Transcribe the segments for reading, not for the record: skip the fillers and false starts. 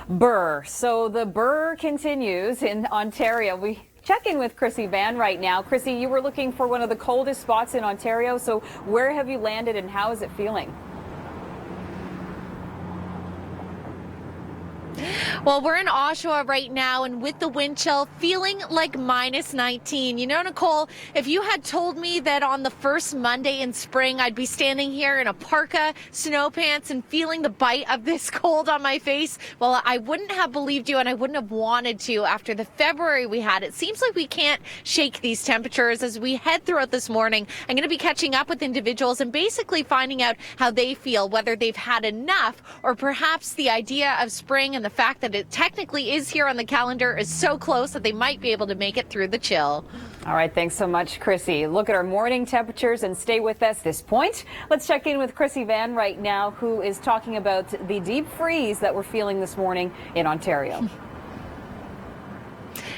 Burr. So the burr continues in Ontario. We check in with Krissy Vann right now. Krissy, you were looking for one of the coldest spots in Ontario. So where have you landed and how is it feeling? Well, we're in Oshawa right now, and with the wind chill, feeling like -19. You know, Nicole, if you had told me that on the first Monday in spring, I'd be standing here in a parka, snow pants, and feeling the bite of this cold on my face, well, I wouldn't have believed you, and I wouldn't have wanted to after the February we had. It seems like we can't shake these temperatures as we head throughout this morning. I'm going to be catching up with individuals and basically finding out how they feel, whether they've had enough or perhaps the idea of spring and the fact that it technically is here on the calendar is so close that they might be able to make it through the chill. All right, thanks so much, Krissy. Look at our morning temperatures and stay with us at this point. Let's check in with Krissy Vann right now, who is talking about the deep freeze that we're feeling this morning in Ontario.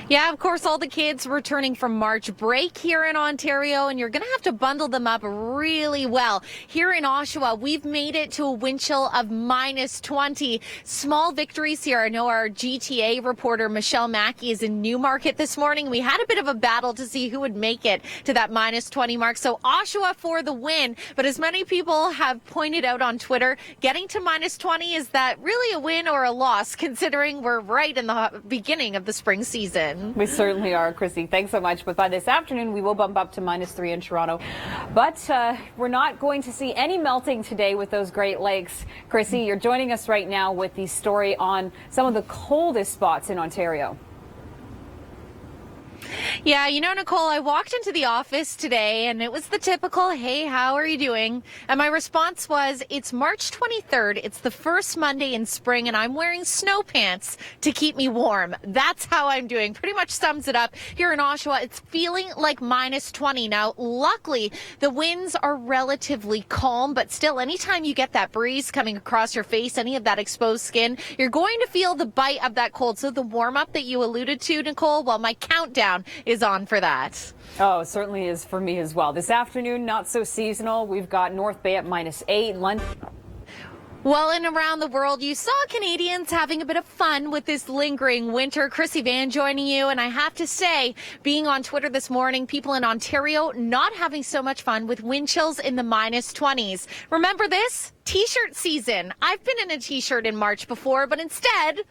Yeah, of course, all the kids returning from March break here in Ontario, and you're going to have to bundle them up really well. Here in Oshawa, we've made it to a wind chill of -20. Small victories here. I know our GTA reporter, Michelle Mackey, is in Newmarket this morning. We had a bit of a battle to see who would make it to that -20 mark. So Oshawa for the win. But as many people have pointed out on Twitter, getting to -20, is that really a win or a loss, considering we're right in the beginning of the spring season? We certainly are, Krissy. Thanks so much. But by this afternoon, we will bump up to -3 in Toronto. But we're not going to see any melting today with those Great Lakes. Krissy, you're joining us right now with the story on some of the coldest spots in Ontario. Yeah, you know, Nicole, I walked into the office today and it was the typical, hey, how are you doing? And my response was, it's March 23rd. It's the first Monday in spring and I'm wearing snow pants to keep me warm. That's how I'm doing. Pretty much sums it up. Here in Oshawa, it's feeling like -20. Now, luckily, the winds are relatively calm, but still, anytime you get that breeze coming across your face, any of that exposed skin, you're going to feel the bite of that cold. So the warm up that you alluded to, Nicole, well, my countdown is on for that. Oh, it certainly is for me as well. This afternoon, not so seasonal. We've got North Bay at -8. London. Well, and around the world, you saw Canadians having a bit of fun with this lingering winter. Krissy Vann joining you. And I have to say, being on Twitter this morning, people in Ontario not having so much fun with wind chills in the -20s. Remember this? T-shirt season. I've been in a T-shirt in March before, but instead,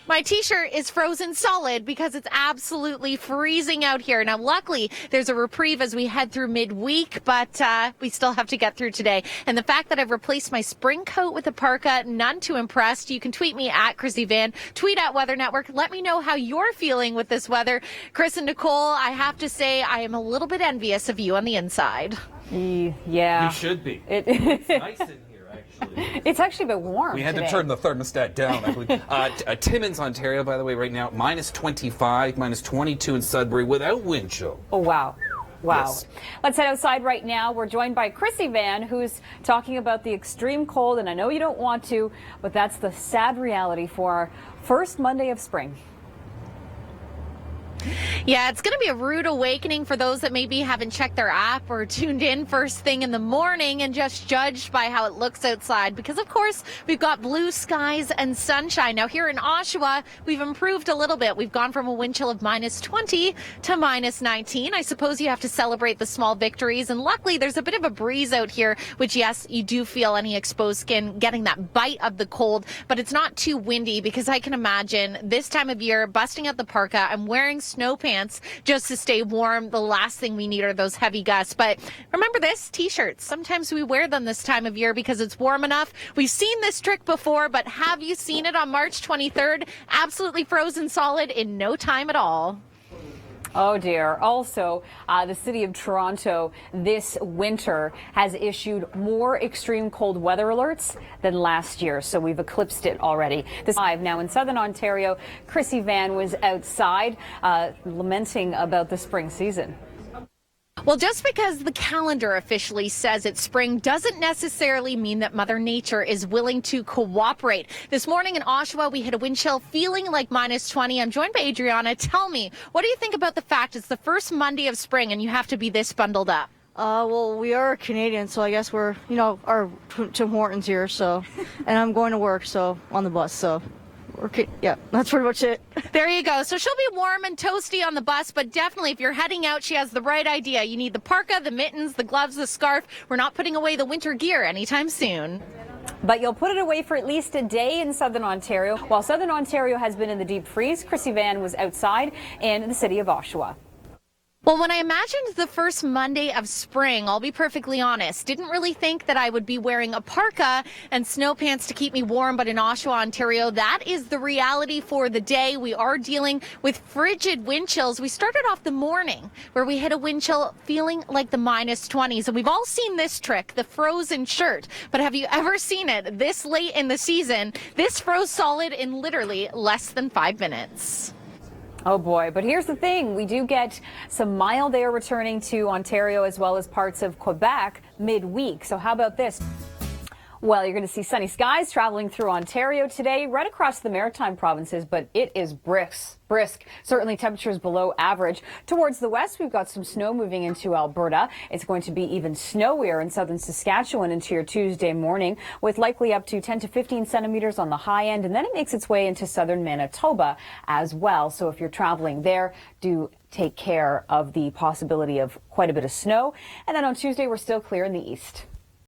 my T-shirt is frozen solid because it's absolutely freezing out here. Now, luckily, there's a reprieve as we head through midweek, but we still have to get through today. And the fact that I've replaced my spring coat with a parka, none too impressed. You can tweet me at Krissy Vann, tweet at Weather Network. Let me know how you're feeling with this weather. Chris and Nicole, I have to say I am a little bit envious of you on the inside. Yeah. You should be. It's nice in here. It's actually a bit warm. We had today. to turn the thermostat down, I believe. Timmins, Ontario, by the way, right now, -25, -22 in Sudbury without wind chill. Oh, wow. Wow. Yes. Let's head outside right now. We're joined by Krissy Vann, who's talking about the extreme cold. And I know you don't want to, but that's the sad reality for our first Monday of spring. Yeah, it's going to be a rude awakening for those that maybe haven't checked their app or tuned in first thing in the morning and just judged by how it looks outside. Because, of course, we've got blue skies and sunshine. Now, here in Oshawa, we've improved a little bit. We've gone from a wind chill of -20 to -19. I suppose you have to celebrate the small victories. And luckily, there's a bit of a breeze out here, which, yes, you do feel any exposed skin getting that bite of the cold. But it's not too windy because I can imagine this time of year, busting out the parka, I'm wearing snow pants just to stay warm. The last thing we need are those heavy gusts. But remember this, T-shirts. Sometimes we wear them this time of year because it's warm enough. We've seen this trick before, but have you seen it on March 23rd? Absolutely frozen solid in no time at all. Oh, dear. Also, the city of Toronto this winter has issued more extreme cold weather alerts than last year. So we've eclipsed it already. This live now in southern Ontario. Krissy Vann was outside lamenting about the spring season. Well, just because the calendar officially says it's spring doesn't necessarily mean that Mother Nature is willing to cooperate. This morning in Oshawa, we hit a wind chill feeling like -20. I'm joined by Adriana. Tell me, what do you think about the fact it's the first Monday of spring and you have to be this bundled up? Well, we are Canadian, so I guess we're, our Tim Hortons here, so, and I'm going to work, so, on the bus, so yeah, that's pretty much it. There you go. So she'll be warm and toasty on the bus, but definitely if you're heading out, she has the right idea. You need the parka, the mittens, the gloves, the scarf. We're not putting away the winter gear anytime soon. But you'll put it away for at least a day in southern Ontario. While southern Ontario has been in the deep freeze, Krissy Vann was outside in the city of Oshawa. Well, when I imagined the first Monday of spring, I'll be perfectly honest, didn't really think that I would be wearing a parka and snow pants to keep me warm. But in Oshawa, Ontario, that is the reality for the day. We are dealing with frigid wind chills. We started off the morning where we hit a wind chill feeling like the -20s. And we've all seen this trick, the frozen shirt. But have you ever seen it this late in the season? This froze solid in literally less than 5 minutes. Oh boy, but here's the thing. We do get some mild air returning to Ontario as well as parts of Quebec midweek. So how about this? Well, you're going to see sunny skies traveling through Ontario today, right across the maritime provinces, but it is brisk. Certainly temperatures below average. Towards the west, we've got some snow moving into Alberta. It's going to be even snowier in southern Saskatchewan into your Tuesday morning, with likely up to 10 to 15 centimeters on the high end, and then it makes its way into southern Manitoba as well. So if you're traveling there, do take care of the possibility of quite a bit of snow. And then on Tuesday, we're still clear in the east.